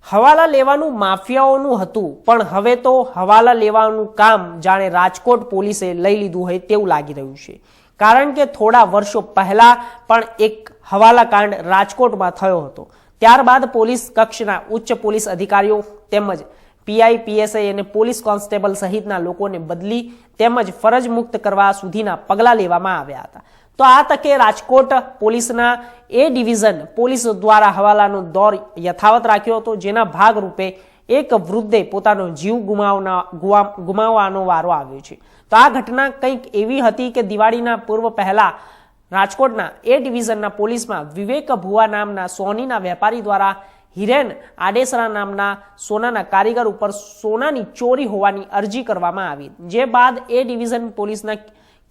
હવાલા લેવાનું માફિયાઓનું હતું, પણ હવે તો હવાલા લેવાનું કામ જાણે રાજકોટ પોલીસે લઈ લીધું હોય તેવું લાગી રહ્યું છે। કારણ કે થોડા વર્ષો પહેલા પણ એક હવાલા કાંડ રાજકોટમાં થયો હતો। ત્યારબાદ પોલીસ કક્ષના ઉચ્ચ પોલીસ અધિકારીઓ તેમજ પીઆઈ, પીએસઆઈ અને પોલીસ કોન્સ્ટેબલ સહિતના લોકોને બદલી તેમજ ફરજ મુક્ત કરવા સુધીના પગલાં લેવામાં આવ્યા હતા। તો આ તકે રાજકોટ પોલીસના એ ડિવિઝન પોલીસ દ્વારા હવાલાનો દોર યથાવત રાખ્યો હતો, જેના ભાગરૂપે એક વૃદ્ધે પોતાનો જીવ ગુમાવવાનો વારો આવ્યો છે। તો આ ઘટના કંઈક એવી હતી કે દિવાળીના પૂર્વ પહેલા રાજકોટના એ ડિવિઝનના પોલીસમાં વિવેક ભુવા નામના સોનીના વેપારી દ્વારા હિરેન આડેસરા નામના સોનાના કારીગર ઉપર સોનાની ચોરી હોવાની અરજી કરવામાં આવી, જે બાદ એ ડિવિઝન પોલીસના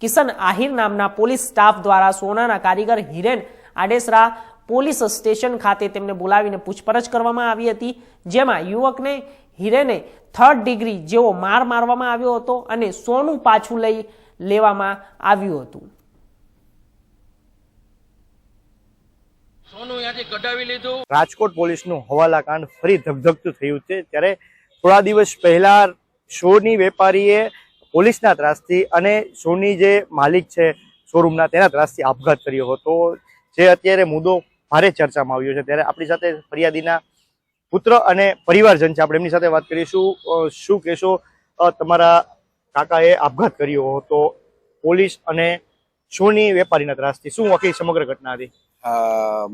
કિશન આહિર નામના પોલીસ સ્ટાફ દ્વારા સોનાના કારીગર હિરેન આડેસરા પોલીસ સ્ટેશન ખાતે તેમને બોલાવીને પૂછપરછ કરવામાં આવી હતી, જેમાં યુવકને હિરેને 3rd ડિગ્રી જેવો માર મારવામાં આવ્યો હતો અને સોનું પાછું લઈ લેવામાં આવ્યું હતું। રાજકોટ પોલીસનું હવાલા કાંડ ફરી ધગધગતું થયું છે। ત્યારે થોડા દિવસ પહેલા સોની વેપારીએ પોલીસના ત્રાસથી અને સોની જે માલિક છે શોરૂમના તેના ત્રાસથી આપઘાત કર્યો હતો, જે અત્યારે મુદ્દો ભારે ચર્ચામાં આવ્યો છે। ત્યારે આપણી સાથે ફરિયાદીના પુત્ર અને પરિવારજન છે, આપણે એમની સાથે વાત કરીશું। શું કહેશો, તમારા કાકાએ આપઘાત કર્યો હતો પોલીસ અને સોની વેપારીના ત્રાસથી, શું આખી સમગ્ર ઘટના હતી?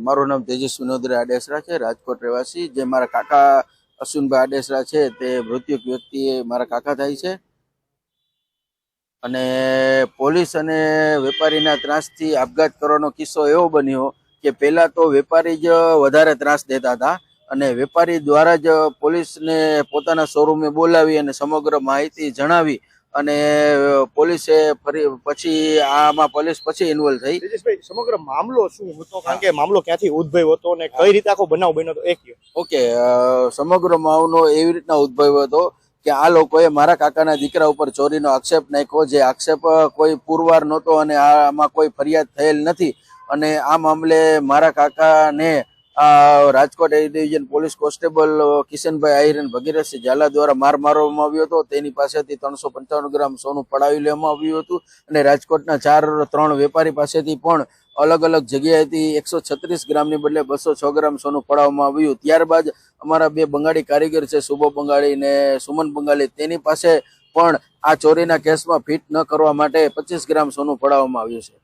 મારું નામ તેજસ વિનોદભાઈ આડેસરા છે, રાજકોટ રહેવાસી। જે મારા કાકા અશ્વિનભાઈ આડેસરા છે તે મૃત્યુક વ્યક્તિ મારા કાકા થાય છે, અને પોલીસ અને વેપારીના ત્રાસથી આપઘાત કરવાનો કિસ્સો એવો બન્યો કે પહેલા તો વેપારી જ વધારે ત્રાસ દેતા હતા, અને વેપારી દ્વારા જ પોલીસને પોતાના શોરૂમે બોલાવી અને સમગ્ર માહિતી જણાવી અને પોલીસે ફરી પછી આમાં પોલીસ પછી ઇન્વોલ્વ થઈ। તેજસભાઈ, સમગ્ર મામલો શું હતો? કારણ કે મામલો ક્યાંથી ઉદ્ભવ્યો હતો અને કઈ રીતે આખો બનાવ બન્યો હતો? ઓકે, સમગ્ર મામલો એવી રીતના ઉદ્ભવ્યો હતો કે આ લોકોએ મારા કાકાના દીકરા ઉપર ચોરીનો આક્ષેપ નાખ્યો, જે આક્ષેપ કોઈ પુરવાર નહોતો અને આમાં કોઈ ફરિયાદ થયેલ નથી, અને આ મામલે મારા કાકાને રાજકોટ એ division police constable Kishanbhai Ahir અને ભગીરથસિંહ ઝાલા દ્વારા માર મારવામાં આવ્યો હતો। તેની પાસેથી 355 ગ્રામ સોનું પડાવી લેવામાં આવ્યું હતું, અને રાજકોટના 3 વેપારી પાસેથી પણ અલગ અલગ જગ્યાએથી 136 ગ્રામની બદલે 206 ગ્રામ સોનું પડાવવામાં આવ્યું। ત્યારબાદ અમારા 2 બંગાળી કારીગર છે, શુભો બંગાળી ને સુમન બંગાળી, તેની પાસે પણ આ ચોરીના કેસમાં ફિટ ન કરવા માટે 25 ગ્રામ સોનું પડાવવામાં આવ્યું છે।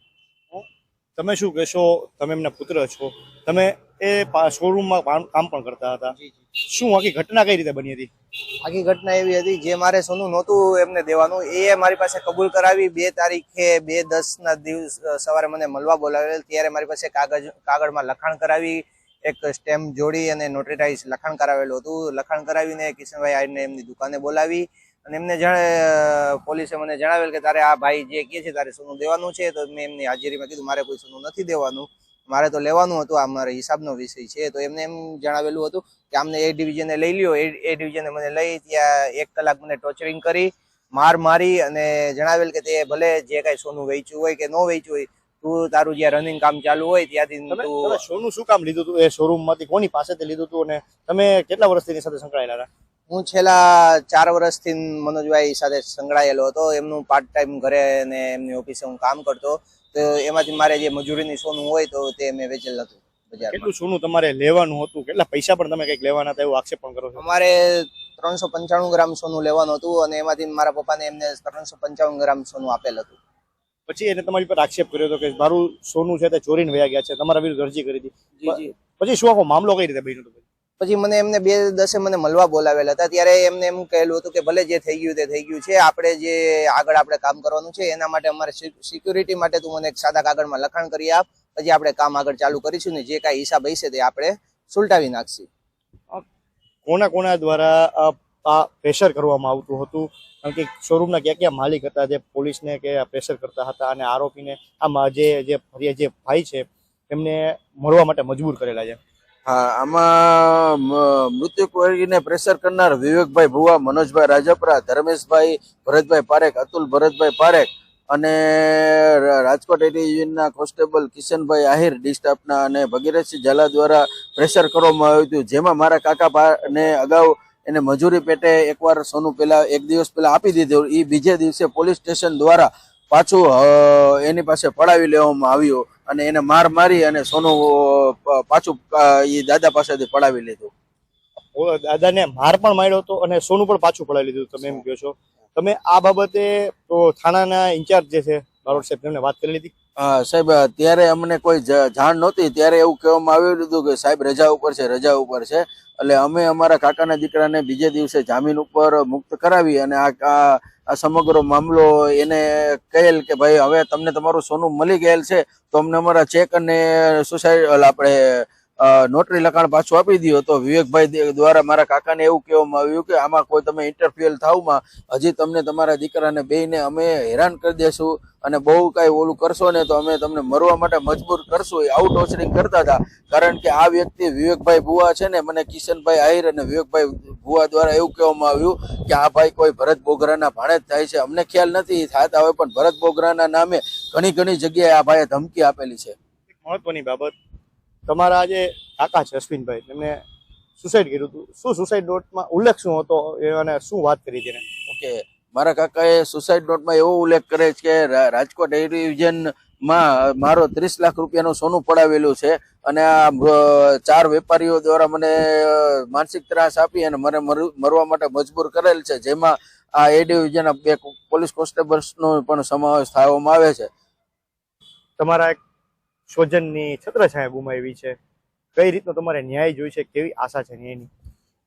તમે શું કહેશો? તમે એમના પુત્ર છો, તમે એ શોરૂમમાં કામ પણ કરતા હતા, શું આખી ઘટના કઈ રીતે બની હતી? આખી ઘટના એવી હતી, જે મારે સોનું નહોતું એમને દેવાનું, એ મારી પાસે કબૂલ કરાવી 2 તારીખે 2/10 ના દિવસ સવારે મને મળવા બોલાવેલ। ત્યારે મારી પાસે કાગળમાં લખાણ કરાવી, એક સ્ટેમ્પ જોડી અને નોટરીટાઇઝ લખાણ કરાવેલું હતું। લખાણ કરાવીને કિશનભાઈ આહિરને એમની દુકાને બોલાવી અને એમને પોલીસે મને જણાવેલ કે તારે આ ભાઈ જે કહે છે તારે સોનું દેવાનું છે, તો મેં એમની હાજરીમાં કીધું મારે કોઈ સોનું નથી દેવાનું, મારે તો લેવાનું હતું, આ મારા હિસાબનો વિષય છે। તો એમને એમ જણાવેલું હતું કે આમને એ ડિવિઝને લઈ લ્યો। એ ડિવિઝને મને લઈ ત્યાં 1 કલાક મને ટોર્ચરિંગ કરી, માર મારી અને જણાવેલ કે તે ભલે જે કાંઈ સોનું વેચ્યું હોય કે ન વેચ્યું હોય, તું તારું જ્યાં રનિંગ કામ ચાલુ હોય ત્યાંથી તું સોનું શું કામ લીધું હતું? એ શોરૂમમાંથી કોની પાસેથી લીધું હતું અને તમે કેટલા વર્ષથી એની સાથે સંકળાયેલા હતા? હું છેલ્લા 4 વર્ષથી મનોજભાઈ સાથે સંકળાયેલો હતો। એમનું પાર્ટ ટાઈમ ઘરે અને એમની ઓફિસે હું કામ કરતો, તો એમાંથી મારે જે મજૂરીની સોનું હોય તો તે મેં વેચેલ હતું બજારમાં। કેટલું સોનું તમારે લેવાનું હતું? કેટલા પૈસા પણ તમે કંઈક લેવાના હતા એવું આક્ષેપ પણ કરો છો? અમારે 395 ગ્રામ સોનું લેવાનું હતું, અને એમાંથી મારા પપ્પાને એમને 355 ગ્રામ સોનું આપેલ હતું। પછી એને તમારી પર આક્ષેપ કર્યો હતો કે મારું સોનું છે તે ચોરીને વયા ગયા છે, તમારા વિરુદ્ધ અરજી કરી હતી, પછી શું આખો મામલો કઈ રીતે બન્યો હતો? પછી મને એમને 2/10 મને મળવા બોલાવેલા હતા, ત્યારે એમને એમ કહેલું હતું કે ભલે જે થઈ ગયું તે થઈ ગયું છે, આપણે જે આગળ આપણે કામ કરવાનું છે એના માટે અમારે સિક્યુરિટી માટે તું મને એક સાદા કાગળમાં લખાણ કરી આપ, પછી આપણે કામ આગળ ચાલુ કરીશું ને જે કાંઈ હિસાબ હશે તે આપણે સુલટાવી નાખશું। કોના દ્વારા આ પ્રેશર કરવામાં આવતું હતું? કારણ કે શોરૂમના ક્યાં માલિક હતા જે પોલીસને કે પ્રેશર કરતા હતા અને આરોપીને આમાં જે ભાઈ છે એમને મળવા માટે મજબૂર કરેલા છે? હા, આમાં મૃત્યુક વર્ગીને પ્રેશર કરનાર વિવેકભાઈ ભુવા, મનોજભાઈ રાજપરા, ધર્મેશભાઈ ભરતભાઈ પારેખ, અતુલ ભરતભાઈ પારેખ અને રાજકોટ એ ડિવિઝનના કોન્સ્ટેબલ કિશનભાઈ આહિર ડી સ્ટાફના અને ભગીરથસિંહ ઝાલા દ્વારા પ્રેશર કરવામાં આવ્યું હતું, જેમાં મારા કાકાને અગાઉ એને મજૂરી પેટે એકવાર સોનું એક દિવસ પહેલા આપી દીધું. એ બીજે દિવસે પોલીસ સ્ટેશન દ્વારા પાછું એની પાસે પડાવી લેવામાં આવ્યું અને એને મારી અને સોનું પાછું એ દાદા પાસેથી પડાવી લીધું. દાદાને માર પણ માર્યો હતો અને સોનું પણ પાછું પડાવી લીધું, તમે એમ કહો છો. તમે આ બાબતે તો થાણાના ઇન્ચાર્જ જે છે બારોટ સાહેબ તેમને વાત કરી લીધી? હા સાહેબ, ત્યારે અમને કોઈ જાણ નહોતી. ત્યારે એવું કહેવામાં આવ્યું હતું કે સાહેબ રજા ઉપર છે. એટલે અમે અમારા કાકાના દીકરાને બીજે દિવસે જામીન ઉપર મુક્ત કરાવી અને આ સમગ્ર મામલો એને કહેલ કે ભાઈ હવે તમને તમારું સોનું મળી ગયેલ છે તો અમને અમારા ચેક અને આપણે નોટરી લખાણ પાછું આપી દો. તો વિવેકભાઈ દ્વારા મારા કાકાને એવું કહેવામાં આવ્યું કે આમાં કોઈ તમે ઇન્ટરફિયર થાવમાં હજી તમને તમારા દીકરાને બેયને અમે હેરાન કરી દેશું અને બહુ કાંઈ ઓલું કરશો ને તો અમે તમને મરવા માટે મજબૂર કરશું. એ આઉટ ટોર્ચરિંગ કરતા હતા. કારણ કે આ વ્યક્તિ વિવેકભાઈ ભુવા છે ને, મને કિશનભાઈ આહિર અને વિવેકભાઈ ભુવા દ્વારા એવું કહેવામાં આવ્યું કે આ ભાઈ કોઈ ભરત બોગરાના ભાણે જ થાય છે. અમને ખ્યાલ નથી થતા હોય, પણ ભરત બોગરાના નામે ઘણી જગ્યાએ આ ભાઈએ ધમકી આપેલી છે. મહત્વની બાબત, તમારા જે કાકા છે અશ્વિનભાઈ, તેમને સુસાઇડ કર્યું હતું. શું સુસાઇડ નોટમાં ઉલ્લેખ શું હતો અને શું વાત કરી તેને? ઓકે, મારા કાકાએ સુસાઇડ નોટમાં એવો ઉલ્લેખ કરે છે કે રાજકોટ એ ડિવિઝનમાં મારો 30 લાખ રૂપિયાનું સોનું પડાવેલું છે અને આ 4 વેપારીઓ દ્વારા મને માનસિક ત્રાસ આપી અને મને મરવા માટે મજબૂર કરેલ છે, જેમાં આ એ ડિવિઝનના 2 પોલીસ કોન્સ્ટેબલ્સનો પણ સમાવેશ થવામાં આવે છે. તમારા એક સ્વજનની છત્રછાયા ગુમાવી છે, કઈ રીતનો તમારે ન્યાય જોઈ છે, કેવી આશા છે ન્યાયની?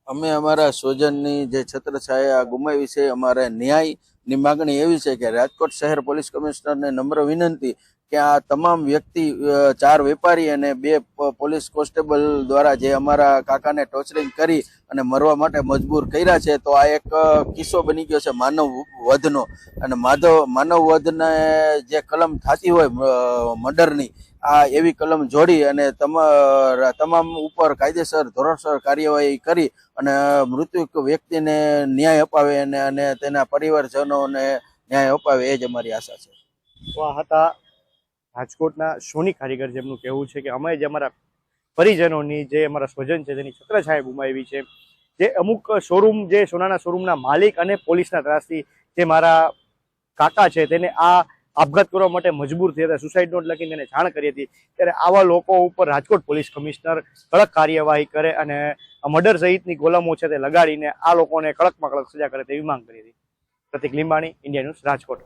અમે અમારા સ્વજનની જે છત્રછાયા ગુમાવી છે, અમારે ન્યાયની માગણી એવી છે કે રાજકોટ શહેર પોલીસ કમિશનરને નમ્ર વિનંતી કે આ તમામ વ્યક્તિ 4 વેપારી અને 2 પોલીસ કોન્સ્ટેબલ દ્વારા જે અમારા કાકાને ટોર્ચરિંગ કરી અને મરવા માટે મજબૂર કર્યા છે, તો આ એક કિસ્સો બની ગયો છે માનવ વધનો. અને માનવ વધને જે કલમ થતી હોય મર્ડરની, આ એવી કલમ જોડી અને તમામ ઉપર કાયદેસર ધોરણસર કાર્યવાહી કરી અને મૃત્યુ વ્યક્તિને ન્યાય અપાવે અને તેના પરિવારજનોને ન્યાય અપાવે, એ જ અમારી આશા છે. તો આ હતા રાજકોટના સોની કારીગર, જેમનું કહેવું છે કે અમે જે અમારા પરિજનોની જે અમારા સ્વજન છે તેની છત્રછાયા ગુમાવી છે. જે અમુક શોરૂમ, જે સોનાના શોરૂમના માલિક અને પોલીસના ત્રાસથી જે મારા કાકા છે તેને આ આપઘાત કરવા માટે મજબૂર થયા હતા, સુસાઇડ નોટ લખીને તેને જાણ કરી હતી. ત્યારે આવા લોકો ઉપર રાજકોટ પોલીસ કમિશનર કડક કાર્યવાહી કરે અને મર્ડર સહિતની કોલમો છે તે લગાડીને આ લોકોને કડકમાં કડક સજા કરે તેવી માંગ કરી હતી. પ્રતિક લીંબાણી, ઇન્ડિયા ન્યૂઝ, રાજકોટ.